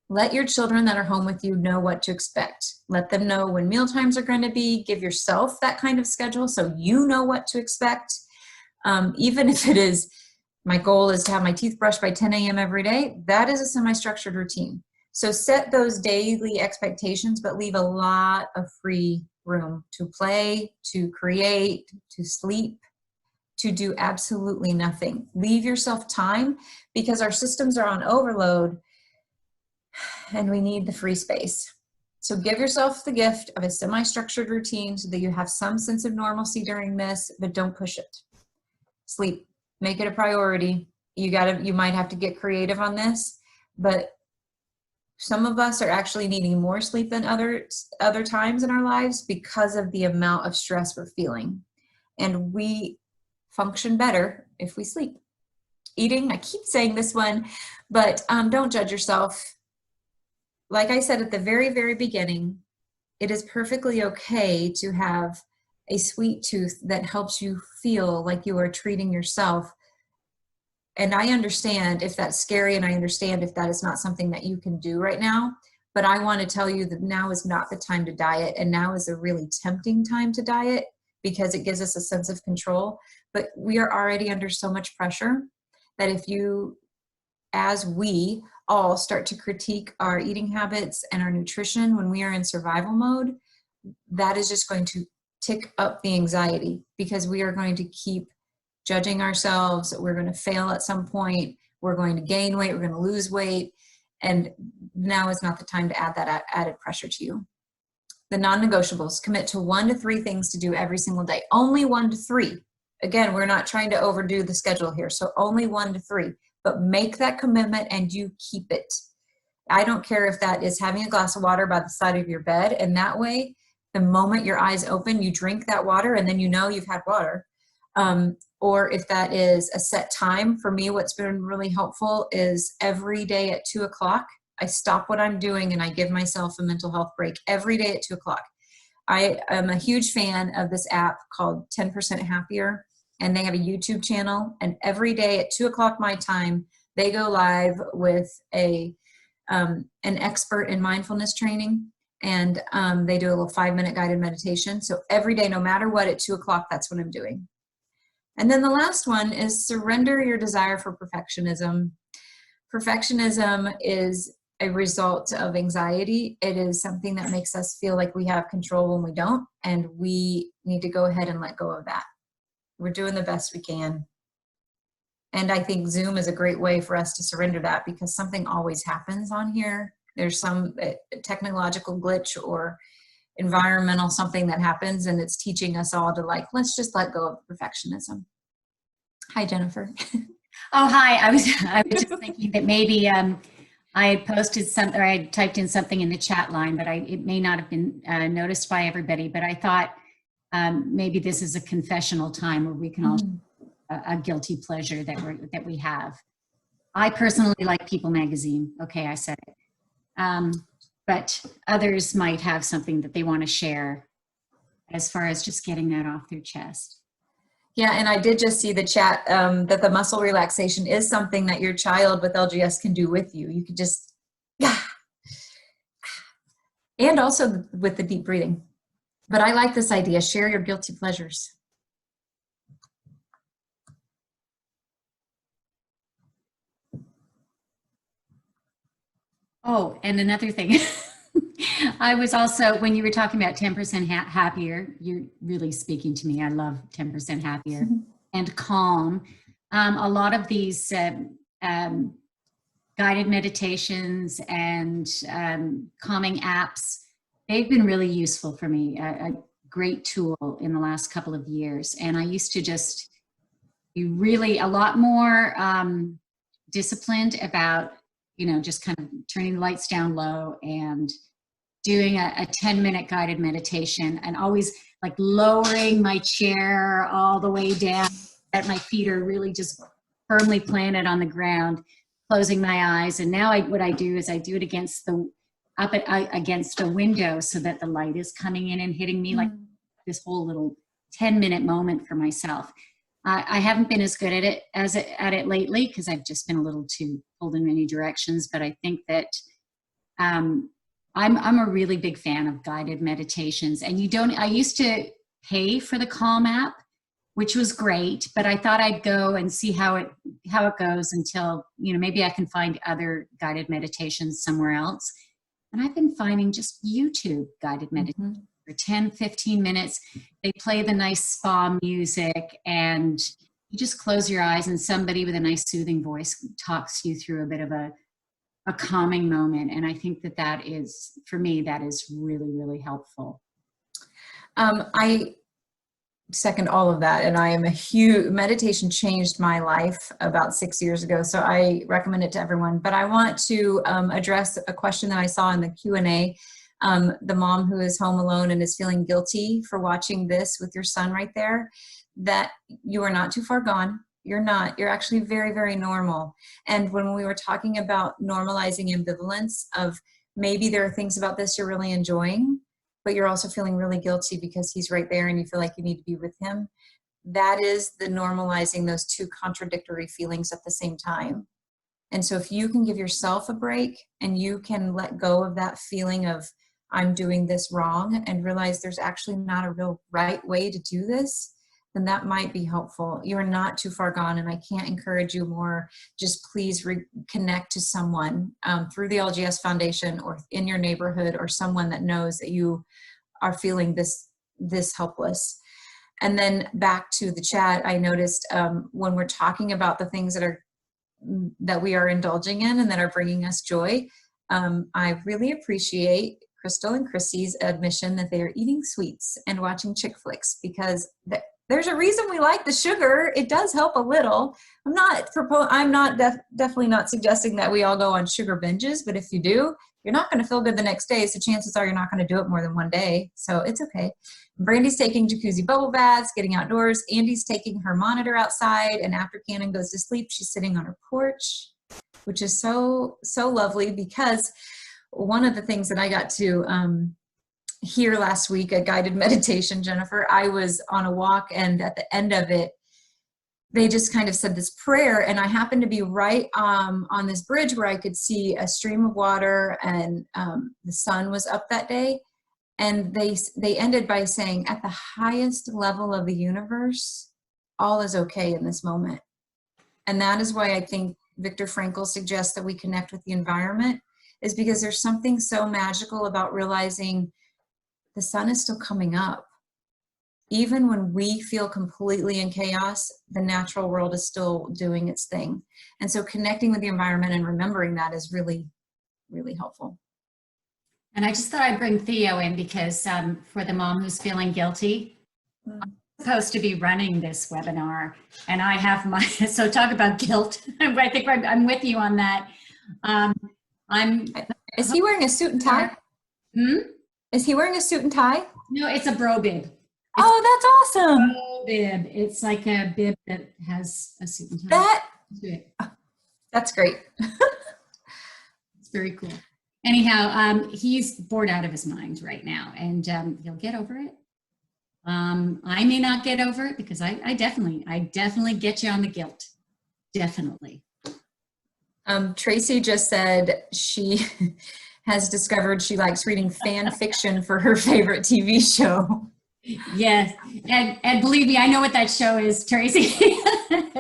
Let your children that are home with you know what to expect. Let them know when meal times are going to be. Give yourself that kind of schedule so you know what to expect. Even if it is, my goal is to have my teeth brushed by 10 a.m. every day, that is a semi-structured routine. So set those daily expectations, but leave a lot of free room to play, to create, to sleep, to do absolutely nothing. Leave yourself time because our systems are on overload and we need the free space. So give yourself the gift of a semi-structured routine so that you have some sense of normalcy during this, but don't push it. Sleep, make it a priority. You might have to get creative on this, but some of us are actually needing more sleep than other times in our lives because of the amount of stress we're feeling. And we function better if we sleep. Eating, I keep saying this one, but don't judge yourself. Like I said at the very, very beginning, it is perfectly okay to have a sweet tooth that helps you feel like you are treating yourself. And I understand if that's scary, and I understand if that is not something that you can do right now, but I want to tell you that now is not the time to diet, and now is a really tempting time to diet because it gives us a sense of control. But we are already under so much pressure that if you, as we all start to critique our eating habits and our nutrition when we are in survival mode, that is just going to tick up the anxiety because we are going to keep judging ourselves. We're going to fail at some point. We're going to gain weight. We're going to lose weight. And now is not the time to add that added pressure to you. The non-negotiables, commit to 1 to 3 things to do every single day. Only 1 to 3. Again, we're not trying to overdo the schedule here. So only 1 to 3, but make that commitment and you keep it. I don't care if that is having a glass of water by the side of your bed. And that way, the moment your eyes open, you drink that water and then you know you've had water. Or if that is a set time, for me, what's been really helpful is every day at 2 o'clock, I stop what I'm doing and I give myself a mental health break every day at 2 o'clock. I am a huge fan of this app called 10% Happier, and they have a YouTube channel, and every day at 2 o'clock my time, they go live with an expert in mindfulness training, and they do a little 5-minute guided meditation. So every day, no matter what, at 2 o'clock, that's what I'm doing. And then the last one is surrender your desire for perfectionism. Perfectionism is a result of anxiety. It is something that makes us feel like we have control when we don't, and we need to go ahead and let go of that. We're doing the best we can. And I think Zoom is a great way for us to surrender that because something always happens on here. There's some technological glitch or environmental something that happens, and it's teaching us all to like, let's just let go of perfectionism. Hi, Jennifer. Oh, hi. I was just thinking that maybe I had posted something, or I had typed in something in the chat line, but it may not have been noticed by everybody. But I thought maybe this is a confessional time where we can all a guilty pleasure that we have. I personally like People magazine. Okay, I said it. But others might have something that they want to share as far as just getting that off their chest. Yeah, and I did just see the chat that the muscle relaxation is something that your child with LGS can do with you. You could just, and also with the deep breathing. But I like this idea, share your guilty pleasures. Oh, and another thing. I was also, when you were talking about 10% happier, you're really speaking to me. I love 10% happier and calm. A lot of these guided meditations and calming apps, they've been really useful for me, a great tool in the last couple of years. And I used to just be really a lot more disciplined about, just kind of turning the lights down low and doing a 10-minute guided meditation, and always like lowering my chair all the way down, that my feet are really just firmly planted on the ground, closing my eyes. And now what I do is I do it against against a window so that the light is coming in and hitting me, like this whole little 10-minute moment for myself. I haven't been as good at it lately because I've just been a little too pulled in many directions. But I think that I'm a really big fan of guided meditations. And I used to pay for the Calm app, which was great, but I thought I'd go and see how it goes until, maybe I can find other guided meditations somewhere else. And I've been finding just YouTube guided meditations for 10, 15 minutes. They play the nice spa music, and you just close your eyes and somebody with a nice soothing voice talks you through a bit of a calming moment. And I think that is, for me, that is really, really helpful. I second all of that. And I am meditation changed my life about 6 years ago. So I recommend it to everyone. But I want to address a question that I saw in the Q&A. The mom who is home alone and is feeling guilty for watching this with your son right there, that you are not too far gone. You're not. You're actually very, very normal. And when we were talking about normalizing ambivalence of maybe there are things about this you're really enjoying, but you're also feeling really guilty because he's right there and you feel like you need to be with him, that is the normalizing those two contradictory feelings at the same time. And so if you can give yourself a break and you can let go of that feeling of I'm doing this wrong and realize there's actually not a real right way to do this, then that might be helpful. You're not too far gone, and I can't encourage you more. Just please connect to someone through the LGS Foundation or in your neighborhood, or someone that knows that you are feeling this helpless. And then back to the chat, I noticed when we're talking about the things that we are indulging in and that are bringing us joy, I really appreciate Crystal and Chrissy's admission that they are eating sweets and watching chick flicks, because there's a reason we like the sugar. It does help a little. I'm definitely not suggesting that we all go on sugar binges, but if you do, you're not going to feel good the next day. So chances are you're not going to do it more than one day. So it's okay. Brandy's taking jacuzzi bubble baths, getting outdoors. Andy's taking her monitor outside. And after Cannon goes to sleep, she's sitting on her porch, which is so, so lovely, because one of the things that I got to here last week, a guided meditation, Jennifer, I was on a walk, and at the end of it, they just kind of said this prayer, and I happened to be right on this bridge where I could see a stream of water, and the sun was up that day, and they ended by saying, at the highest level of the universe, all is okay in this moment. And that is why I think Viktor Frankl suggests that we connect with the environment, is because there's something so magical about realizing the sun is still coming up. Even when we feel completely in chaos, the natural world is still doing its thing. And so connecting with the environment and remembering that is really, really helpful. And I just thought I'd bring Theo in because for the mom who's feeling guilty, Mm. supposed to be running this webinar and I have my, so talk about guilt. I think I'm with you on that. I'm, Is he wearing a suit and tie? hmm? Is he wearing a suit and tie? No, it's a bro bib. Oh, that's awesome. Bro bib. It's like a bib that has a suit and tie. That's great. It's very cool. Anyhow, he's bored out of his mind right now and he'll get over it. I may not get over it because I definitely get you on the guilt. Definitely. Tracy just said she has discovered she likes reading fan fiction for her favorite TV show. Yes, and believe me, I know what that show is, Tracy.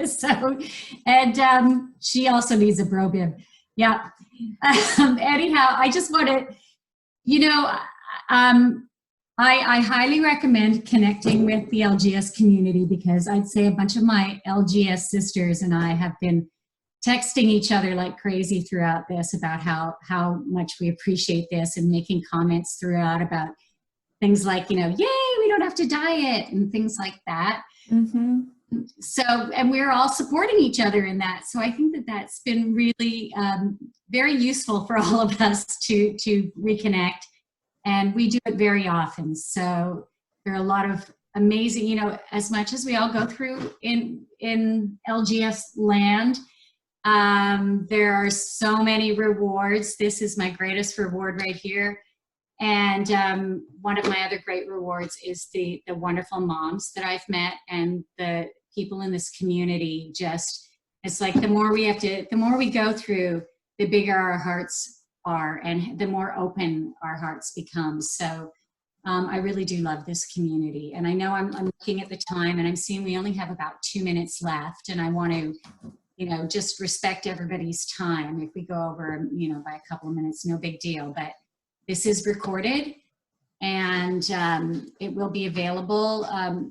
So, and she also needs a bro bib. Yeah. Anyhow, I just want to, you know, I highly recommend connecting with the LGS community because I'd say a bunch of my LGS sisters and I have been texting each other like crazy throughout this about how much we appreciate this and making comments throughout about things like, you know, yay, we don't have to diet and things like that. Mm-hmm. So, and we're all supporting each other in that. So I think that that's been really very useful for all of us to reconnect. And we do it very often. So there are a lot of amazing, you know, as much as we all go through in LGS land, there are so many rewards. This is my greatest reward right here. And one of my other great rewards is the wonderful moms that I've met and the people in this community. Just, it's like the more we go through, the bigger our hearts are and the more open our hearts become. So I really do love this community. And I know I'm looking at the time and I'm seeing we only have about 2 minutes left, and I want to, you know, just respect everybody's time. If we go over, you know, by a couple of minutes, no big deal. But this is recorded and it will be available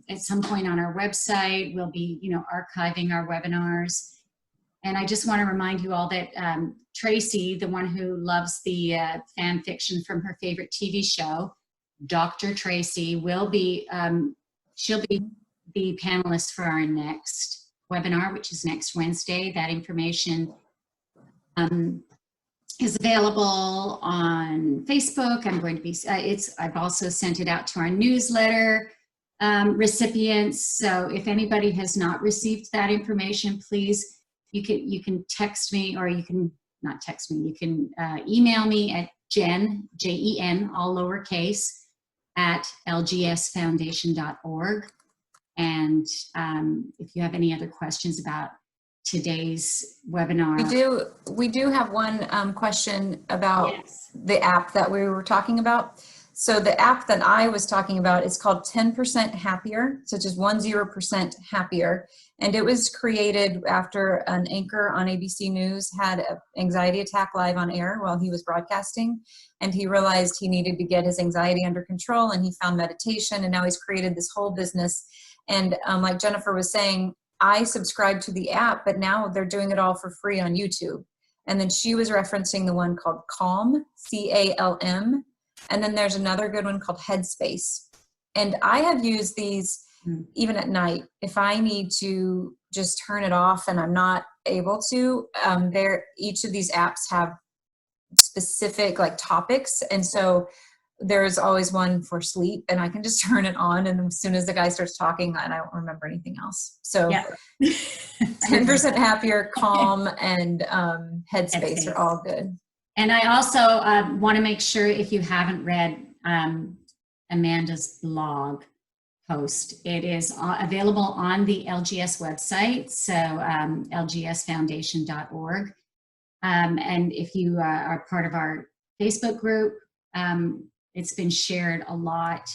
at some point on our website. We'll be, you know, archiving our webinars. And I just want to remind you all that Tracy, the one who loves the fan fiction from her favorite TV show, Dr. Tracy, will be, she'll be the panelist for our next webinar, which is next Wednesday. That information is available on Facebook. I'm going to be, I've also sent it out to our newsletter recipients. So if anybody has not received that information, please, you can text me, or you can not text me, you can email me at Jen, Jen, all lowercase, at lgsfoundation.org. And if you have any other questions about today's webinar. We do have one question about Yes. the app that we were talking about. So the app that I was talking about is called 10% Happier, such as 10% happier. And it was created after an anchor on ABC News had an anxiety attack live on air while he was broadcasting. And he realized he needed to get his anxiety under control, and he found meditation, and now he's created this whole business. And like Jennifer was saying, I subscribed to the app, but now they're doing it all for free on YouTube. And then she was referencing the one called Calm, C-A-L-M. And then there's another good one called Headspace. And I have used these even at night. If I need to just turn it off and I'm not able to, each of these apps have specific like topics. And so there's always one for sleep, and I can just turn it on, and as soon as the guy starts talking, I don't remember anything else. So yeah. 10% Happier, Calm, and Headspace are all good. And I also want to make sure, if you haven't read Amanda's blog post, it is available on the LGS website, so lgsfoundation.org. And if you are part of our Facebook group, it's been shared a lot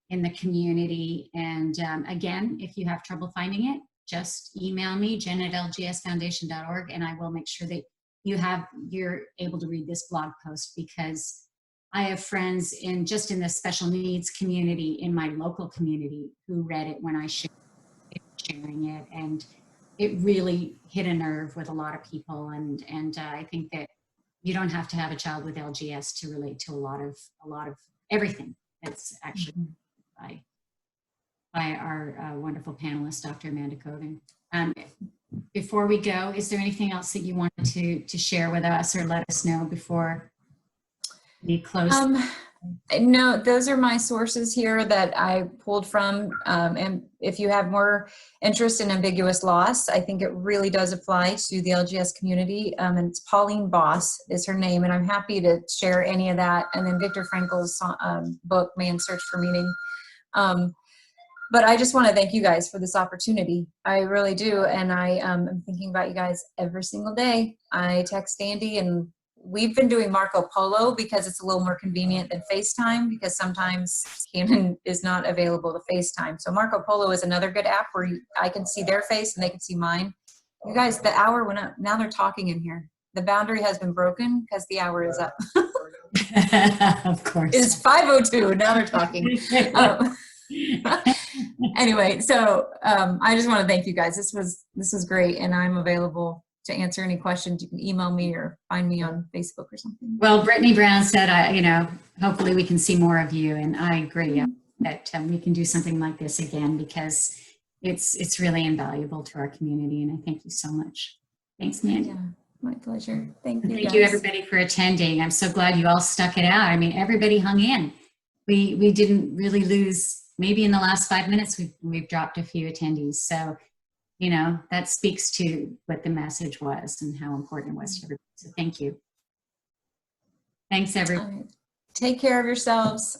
in the community. And again, if you have trouble finding it, just email me, jen@lgsfoundation.org, and I will make sure that you're able to read this blog post, because I have friends in the special needs community in my local community who read it when I sharing it, and it really hit a nerve with a lot of people. And I think that you don't have to have a child with LGS to relate to a lot of everything that's actually by our wonderful panelist, Dr. Amanda Cothern. Before we go, is there anything else that you wanted to share with us or let us know before we close? No, those are my sources here that I pulled from. And if you have more interest in ambiguous loss, I think it really does apply to the LGS community. And it's Pauline Boss is her name, and I'm happy to share any of that. And then Viktor Frankl's book, Man's Search for Meaning. But I just want to thank you guys for this opportunity. I really do. And I am thinking about you guys every single day. I text Andy, and we've been doing Marco Polo because it's a little more convenient than FaceTime, because sometimes Canon is not available to FaceTime. So Marco Polo is another good app where I can see their face and they can see mine. You guys, the hour went up. Now they're talking in here. The boundary has been broken because the hour is up. Of course. It's 5:02. Now they're talking. Anyway, so I just want to thank you guys. This was great, and I'm available to answer any questions. You can email me or find me on Facebook or something. Well, Brittany Brown said, hopefully we can see more of you, and I agree that we can do something like this again, because it's really invaluable to our community, and I thank you so much. Thanks, Mandy. Yeah, my pleasure. Thank you. Thank guys. you, everybody, for attending. I'm so glad you all stuck it out. I mean, everybody hung in. We didn't really lose. Maybe in the last 5 minutes, we've dropped a few attendees. So, that speaks to what the message was and how important it was to everybody. So thank you. Thanks, everyone. Take care of yourselves.